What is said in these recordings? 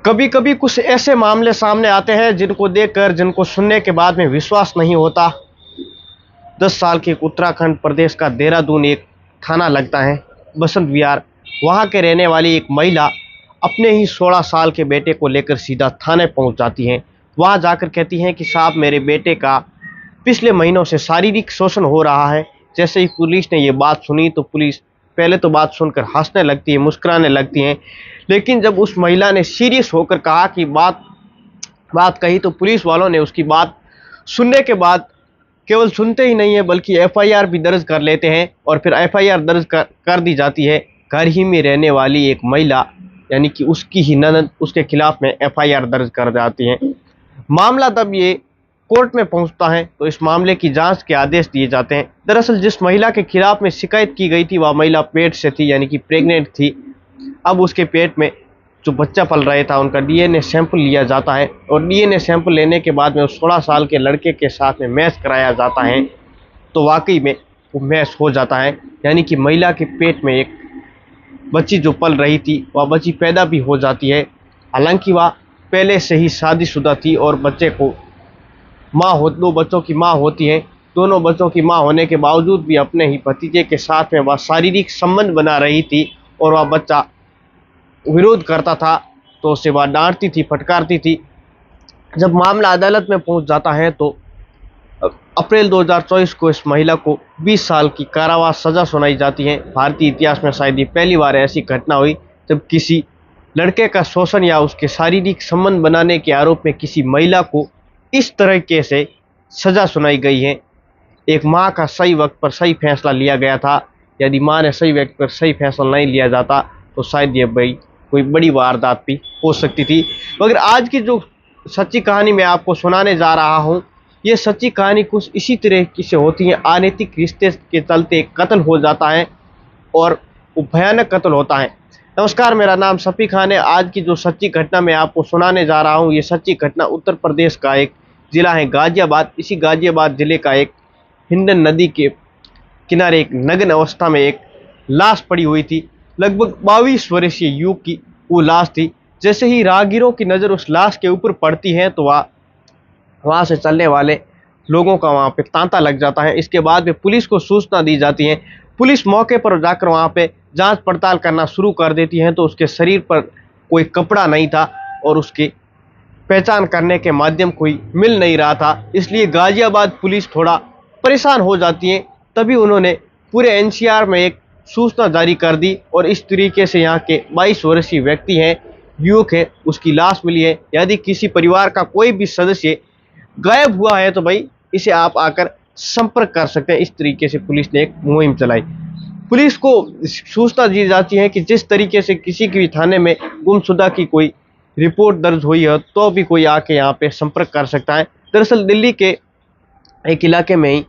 कभी कभी कुछ ऐसे मामले सामने आते हैं जिनको देखकर, जिनको सुनने के बाद में विश्वास नहीं होता। 10 साल के उत्तराखंड प्रदेश का देहरादून एक थाना लगता है, बसंत विहार। वहाँ के रहने वाली एक महिला अपने ही 16 साल के बेटे को लेकर सीधा थाने पहुँच जाती हैं। वहाँ जाकर कहती हैं कि साहब, मेरे बेटे का पिछले महीनों से शारीरिक शोषण हो रहा है। जैसे ही पुलिस ने ये बात सुनी तो पुलिस पहले तो बात सुनकर हंसने लगती है, मुस्कुराने लगती हैं। लेकिन जब उस महिला ने सीरियस होकर कहा कि बात बात कही तो पुलिस वालों ने उसकी बात सुनने के बाद केवल सुनते ही नहीं है बल्कि एफआईआर भी दर्ज कर लेते हैं। और फिर एफआईआर दर्ज कर दी जाती है। घर ही में रहने वाली एक महिला यानी कि उसकी ही ननद, उसके खिलाफ में एफआईआर दर्ज कर जाती हैं। मामला तब ये कोर्ट में पहुंचता है तो इस मामले की जांच के आदेश दिए जाते हैं। दरअसल जिस महिला के खिलाफ में शिकायत की गई थी वह महिला पेट से थी, यानी कि प्रेग्नेंट थी। अब उसके पेट में जो बच्चा पल रहा था उनका डीएनए सैंपल लिया जाता है और डीएनए सैंपल लेने के बाद में उस 16 साल के लड़के के साथ में मैच कराया जाता है तो वाकई में वो मैच हो जाता है, यानी कि महिला के पेट में एक बच्ची जो पल रही थी वह बच्ची पैदा भी हो जाती है। हालांकि वह पहले से ही शादीशुदा थी और बच्चे को दो बच्चों की माँ होती है। दोनों बच्चों की माँ होने के बावजूद भी अपने ही भतीजे के साथ में वह शारीरिक संबंध बना रही थी और वह बच्चा विरोध करता था तो उसे वह डांटती थी, फटकारती थी। जब मामला अदालत में पहुंच जाता है तो अप्रैल 2024 को इस महिला को 20 साल की कारावास सजा सुनाई जाती है। भारतीय इतिहास में शायद ये पहली बार ऐसी घटना हुई जब किसी लड़के का शोषण या उसके शारीरिक संबंध बनाने के आरोप में किसी महिला को इस तरीके से सजा सुनाई गई है। एक माँ का सही वक्त पर सही फैसला लिया गया था। यदि माँ ने सही वक्त पर सही फैसला नहीं लिया जाता तो शायद ये कोई बड़ी वारदात भी हो सकती थी। मगर आज की जो सच्ची कहानी मैं आपको सुनाने जा रहा हूँ, ये सच्ची कहानी कुछ इसी तरह से होती है। अनैतिक रिश्ते के चलते कत्ल हो जाता है और वो भयानक कत्ल होता है। नमस्कार, मेरा नाम शफी खान है। आज की जो सच्ची घटना मैं आपको सुनाने जा रहा हूँ, ये सच्ची घटना उत्तर प्रदेश का एक ज़िला है गाज़ियाबाद। इसी गाज़ियाबाद ज़िले का एक हिंडन नदी के किनारे एक नग्न अवस्था में एक लाश पड़ी हुई थी। लगभग 22 वर्षीय युवक की वो लाश थी। जैसे ही राहगीरों की नज़र उस लाश के ऊपर पड़ती है तो वहाँ से चलने वाले लोगों का वहाँ पे तांता लग जाता है। इसके बाद में पुलिस को सूचना दी जाती है। पुलिस मौके पर जाकर वहाँ पे जांच पड़ताल करना शुरू कर देती है तो उसके शरीर पर कोई कपड़ा नहीं था और उसकी पहचान करने के माध्यम कोई मिल नहीं रहा था। इसलिए गाज़ियाबाद पुलिस थोड़ा परेशान हो जाती है। तभी उन्होंने पूरे एनसीआर में एक सूचना जारी कर दी और इस तरीके से यहाँ के 22 वर्षीय व्यक्ति हैं, युवक है, उसकी लाश मिली है। यदि किसी परिवार का कोई भी सदस्य गायब हुआ है तो भाई इसे आप आकर संपर्क कर सकते हैं। इस तरीके से पुलिस ने एक मुहिम चलाई। पुलिस को सूचना दी जाती है कि जिस तरीके से किसी की भी थाने में गुमशुदा की कोई रिपोर्ट दर्ज हुई है तो भी कोई आके यहाँ पे संपर्क कर सकता है। दरअसल दिल्ली के एक इलाके में ही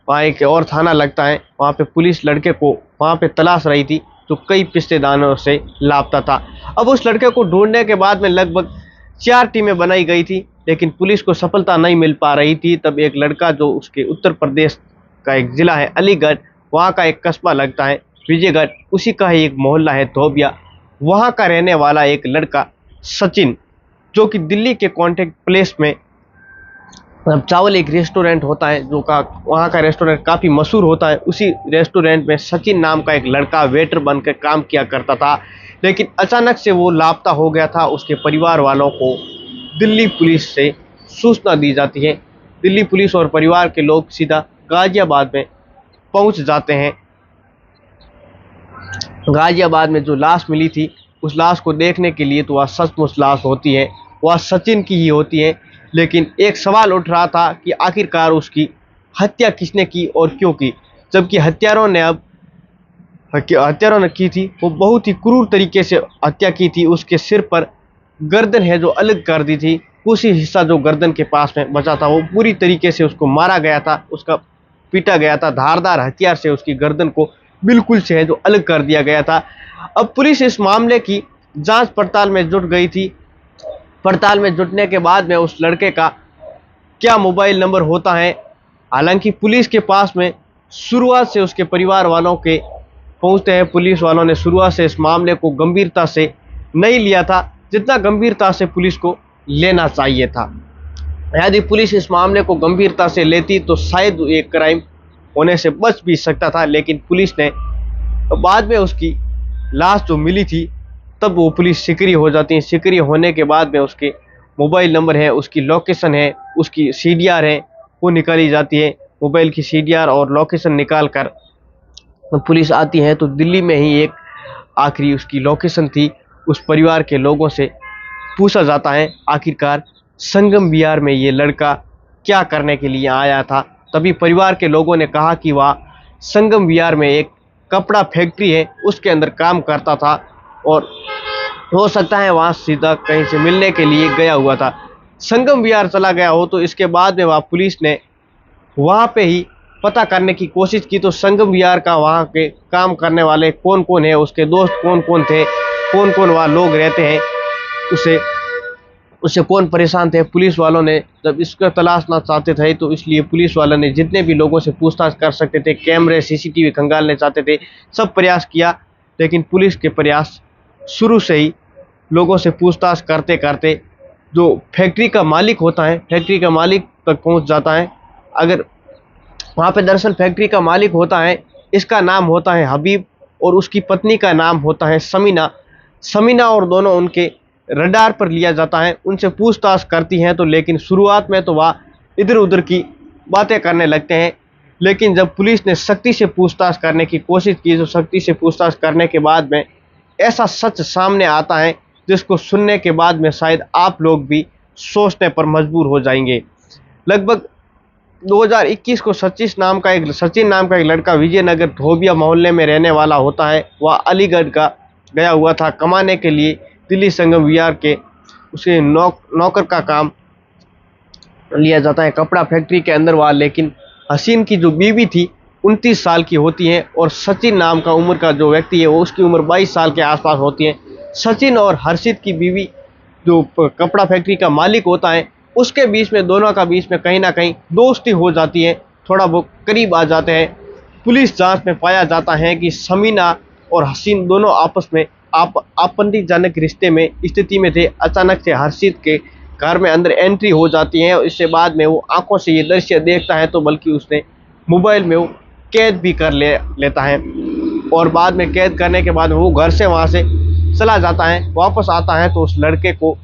वहाँ एक और थाना लगता है, वहाँ पे पुलिस लड़के को वहाँ पे तलाश रही थी जो कई पिछले दिनों से लापता था। अब उस लड़के को ढूंढने के बाद में लगभग 4 टीमें बनाई गई थी लेकिन पुलिस को सफलता नहीं मिल पा रही थी। तब एक लड़का जो उसके उत्तर प्रदेश का एक ज़िला है अलीगढ़, वहाँ का एक कस्बा लगता है विजयगढ़, उसी का ही एक मोहल्ला है धोबिया, वहाँ का रहने वाला एक लड़का सचिन, जो कि दिल्ली के कॉन्टेक्ट प्लेस में चावल एक रेस्टोरेंट होता है जो वहाँ का रेस्टोरेंट काफ़ी मशहूर होता है। उसी रेस्टोरेंट में सचिन नाम का एक लड़का वेटर बनकर काम किया करता था, लेकिन अचानक से वो लापता हो गया था। उसके परिवार वालों को दिल्ली पुलिस से सूचना दी जाती है। दिल्ली पुलिस और परिवार के लोग सीधा गाज़ियाबाद में पहुंच जाते हैं। गाज़ियाबाद में जो लाश मिली थी उस लाश को देखने के लिए तो वह सचमुच लाश होती है, वह सचिन की ही होती है। लेकिन एक सवाल उठ रहा था कि आखिरकार उसकी हत्या किसने की और क्यों की, जबकि हत्यारों ने की थी वो बहुत ही क्रूर तरीके से हत्या की थी। उसके सिर पर गर्दन है जो अलग कर दी थी, उसी हिस्सा जो गर्दन के पास में बचा था वो पूरी तरीके से उसको मारा गया था, उसका पीटा गया था। धारदार हथियार से उसकी गर्दन को बिल्कुल से है जो अलग कर दिया गया था। अब पुलिस इस मामले की जांच पड़ताल में जुट गई थी। पड़ताल में जुटने के बाद में उस लड़के का क्या मोबाइल नंबर होता है, हालांकि पुलिस के पास में शुरुआत से उसके परिवार वालों के पहुंचते हैं। पुलिस वालों ने शुरुआत से इस मामले को गंभीरता से नहीं लिया था। जितना गंभीरता से पुलिस को लेना चाहिए था। यदि पुलिस इस मामले को गंभीरता से लेती तो शायद एक क्राइम होने से बच भी सकता था, लेकिन पुलिस ने बाद में उसकी लाश जो मिली थी तब वो पुलिस सक्रिय हो जाती है। सक्रिय होने के बाद में उसके मोबाइल नंबर है, उसकी लोकेशन है, उसकी सीडीआर है, वो निकाली जाती है। मोबाइल की सीडीआर और लोकेशन निकाल कर पुलिस आती है तो दिल्ली में ही एक आखिरी उसकी लोकेशन थी। उस परिवार के लोगों से पूछा जाता है आखिरकार संगम विहार में ये लड़का क्या करने के लिए आया था। तभी परिवार के लोगों ने कहा कि वह संगम विहार में एक कपड़ा फैक्ट्री है, उसके अंदर काम करता था और हो सकता है वहाँ सीधा कहीं से मिलने के लिए गया हुआ था। संगम विहार चला गया हो तो इसके बाद में वहाँ पुलिस ने वहाँ पे ही पता करने की कोशिश की तो संगम विहार का वहाँ के काम करने वाले कौन कौन है, उसके दोस्त कौन कौन थे, कौन कौन वहाँ लोग रहते हैं, उससे कौन परेशान थे। पुलिस वालों ने जब इसका तलाशना चाहते थे तो इसलिए पुलिस वालों ने जितने भी लोगों से पूछताछ कर सकते थे, कैमरे सीसीटीवी खंगालने चाहते थे, सब प्रयास किया, लेकिन पुलिस के प्रयास शुरू से ही लोगों से पूछताछ करते करते जो फैक्ट्री का मालिक होता है, फैक्ट्री का मालिक तक पहुंच जाता है। अगर वहाँ पे दरअसल फैक्ट्री का मालिक होता है, इसका नाम होता है हबीब और उसकी पत्नी का नाम होता है समीना। समीना और दोनों उनके रडार पर लिया जाता है, उनसे पूछताछ करती हैं तो लेकिन शुरुआत में तो वह इधर उधर की बातें करने लगते हैं, लेकिन जब पुलिस ने सख्ती से पूछताछ करने की कोशिश की तो सख्ती से पूछताछ करने के बाद में ऐसा सच सामने आता है जिसको सुनने के बाद में शायद आप लोग भी सोचने पर मजबूर हो जाएंगे। लगभग 2021 को सचिन नाम का एक लड़का विजयनगर धोबिया मोहल्ले में रहने वाला होता है। वह अलीगढ़ का गया हुआ था कमाने के लिए दिल्ली संगम विहार के उसे नौकर का काम लिया जाता है कपड़ा फैक्ट्री के अंदर वह। लेकिन हसीन की जो बीवी थी 29 साल की होती है और सचिन नाम का उम्र का जो व्यक्ति है वो उसकी उम्र 22 साल के आसपास होती है। सचिन और हर्षित की बीवी जो कपड़ा फैक्ट्री का मालिक होता है उसके बीच में दोनों का बीच में कहीं ना कहीं दोस्ती हो जाती है, थोड़ा बहुत करीब आ जाते हैं। पुलिस जांच में पाया जाता है कि समीना और हसीन दोनों आपस में आपत्तिजनक रिश्ते में स्थिति में थे। अचानक से हर्षित के घर में अंदर एंट्री हो जाती है और इसके बाद में वो आंखों से ये दृश्य देखता है तो बल्कि उसने मोबाइल में वो कैद भी कर लेता है और बाद में कैद करने के बाद वो घर से वहाँ से चला जाता है। वापस आता है तो उस लड़के को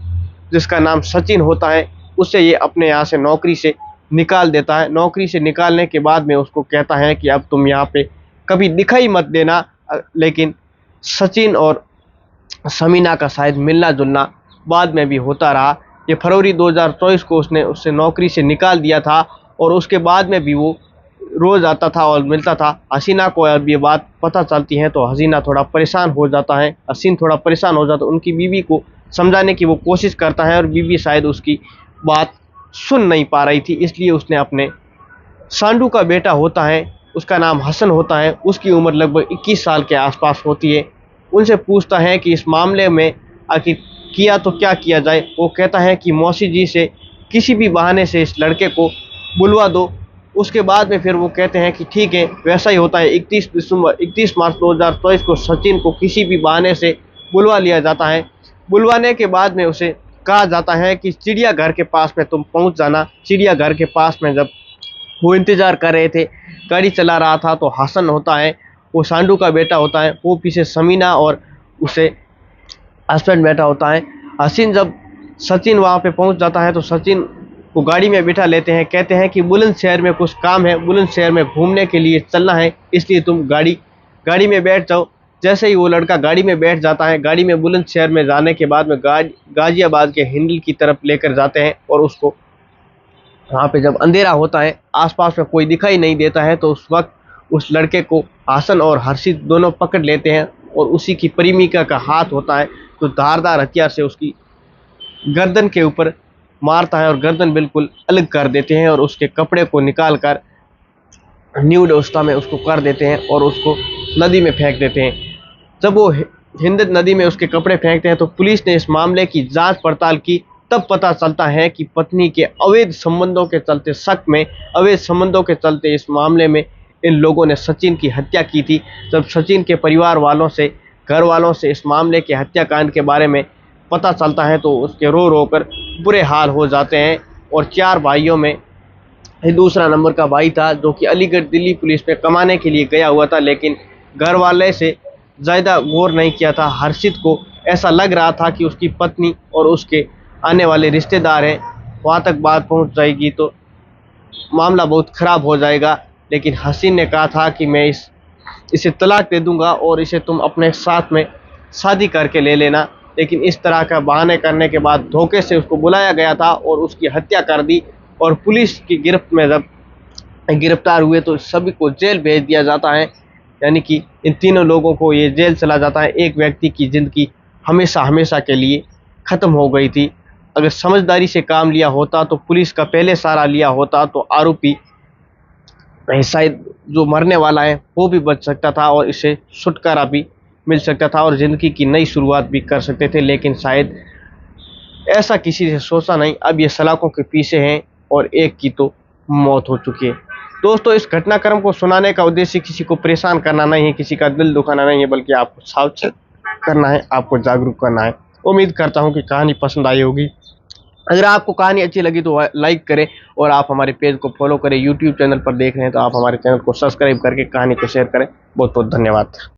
जिसका नाम सचिन होता है उससे ये अपने यहाँ से नौकरी से निकाल देता है। नौकरी से निकालने के बाद में उसको कहता है कि अब तुम यहाँ पे कभी दिखाई मत देना। लेकिन सचिन और समीना का शायद मिलना जुलना बाद में भी होता रहा। ये फरवरी 2024 को उसने उससे नौकरी से निकाल दिया था और उसके बाद में भी वो रोज़ आता था और मिलता था। हसीना को अब ये बात पता चलती है तो हसीना थोड़ा परेशान हो जाता है, हसीन थोड़ा परेशान हो जाता है। उनकी बीवी को समझाने की वो कोशिश करता है और बीवी शायद उसकी बात सुन नहीं पा रही थी, इसलिए उसने अपने सांडू का बेटा होता है, उसका नाम हसन होता है, उसकी उम्र लगभग 21 साल के आसपास होती है। उनसे पूछता है कि इस मामले में आखिर किया तो क्या किया जाए। वो कहता है कि मौसी जी से किसी भी बहाने से इस लड़के को बुलवा दो। उसके बाद में फिर वो कहते हैं कि ठीक है, वैसा ही होता है। 31 मार्च 2024 को सचिन को किसी भी बहाने से बुलवा लिया जाता है। बुलवाने के बाद में उसे कहा जाता है कि चिड़ियाघर के पास में तुम पहुंच जाना। चिड़ियाघर के पास में जब वो इंतज़ार कर रहे थे, गाड़ी चला रहा था तो हसन होता है, वो सांडू का बेटा होता है, वो पीछे समीना और उसे हस्बैंड बैठा होता है। हसीन जब सचिन वहाँ पे पहुँच जाता है तो सचिन को गाड़ी में बिठा लेते हैं, कहते हैं कि बुलंदशहर में कुछ काम है, बुलंदशहर में घूमने के लिए चलना है, इसलिए तुम गाड़ी में बैठ जाओ। जैसे ही वो लड़का गाड़ी में बैठ जाता है, गाड़ी में बुलंदशहर में जाने के बाद में गाजियाबाद के हिंडल की तरफ लेकर जाते हैं और उसको वहाँ पे जब अंधेरा होता है, आसपास में कोई दिखाई नहीं देता है, तो उस वक्त उस लड़के को हसन और हर्षित दोनों पकड़ लेते हैं और उसी की प्रेमिका का हाथ होता है तो धारदार हथियार से उसकी गर्दन के ऊपर मारता है और गर्दन बिल्कुल अलग कर देते हैं और उसके कपड़े को निकाल कर न्यूड अवस्था में उसको कर देते हैं और उसको नदी में फेंक देते हैं। जब वो हिंद नदी में उसके कपड़े फेंकते हैं तो पुलिस ने इस मामले की जांच पड़ताल की, तब पता चलता है कि पत्नी के अवैध संबंधों के चलते, शक में अवैध संबंधों के चलते इस मामले में इन लोगों ने सचिन की हत्या की थी। जब सचिन के परिवार वालों से, घर वालों से इस मामले के हत्याकांड के बारे में पता चलता है तो उसके रो रो कर बुरे हाल हो जाते हैं। और 4 भाइयों में ये दूसरा नंबर का भाई था जो कि अलीगढ़ दिल्ली पुलिस में कमाने के लिए गया हुआ था, लेकिन घर वाले से ज़्यादा गौर नहीं किया था। हर्षित को ऐसा लग रहा था कि उसकी पत्नी और उसके आने वाले रिश्तेदार हैं, वहाँ तक बात पहुँच जाएगी तो मामला बहुत ख़राब हो जाएगा। लेकिन हसीन ने कहा था कि मैं इसे तलाक दे दूंगा और इसे तुम अपने साथ में शादी करके ले लेना। लेकिन इस तरह का बहाने करने के बाद धोखे से उसको बुलाया गया था और उसकी हत्या कर दी। और पुलिस की गिरफ्त में जब गिरफ्तार हुए तो सभी को जेल भेज दिया जाता है, यानी कि इन तीनों लोगों को ये जेल चला जाता है। एक व्यक्ति की ज़िंदगी हमेशा हमेशा के लिए ख़त्म हो गई थी। अगर समझदारी से काम लिया होता तो पुलिस का पहले सहारा लिया होता तो आरोपी शायद जो मरने वाला है वो भी बच सकता था और इसे छुटकारा भी मिल सकता था और ज़िंदगी की नई शुरुआत भी कर सकते थे। लेकिन शायद ऐसा किसी से सोचा नहीं। अब ये सलाखों के पीछे हैं और एक की तो मौत हो चुकी है। दोस्तों, इस घटनाक्रम को सुनाने का उद्देश्य किसी को परेशान करना नहीं है, किसी का दिल दुखाना नहीं है, बल्कि आपको सावधान करना है, आपको जागरूक करना है। उम्मीद करता हूँ कि कहानी पसंद आई होगी। अगर आपको कहानी अच्छी लगी तो लाइक करें और आप हमारे पेज को फॉलो करें। यूट्यूब चैनल पर देख रहे हैं तो आप हमारे चैनल को सब्सक्राइब करके कहानी को शेयर करें। बहुत बहुत धन्यवाद।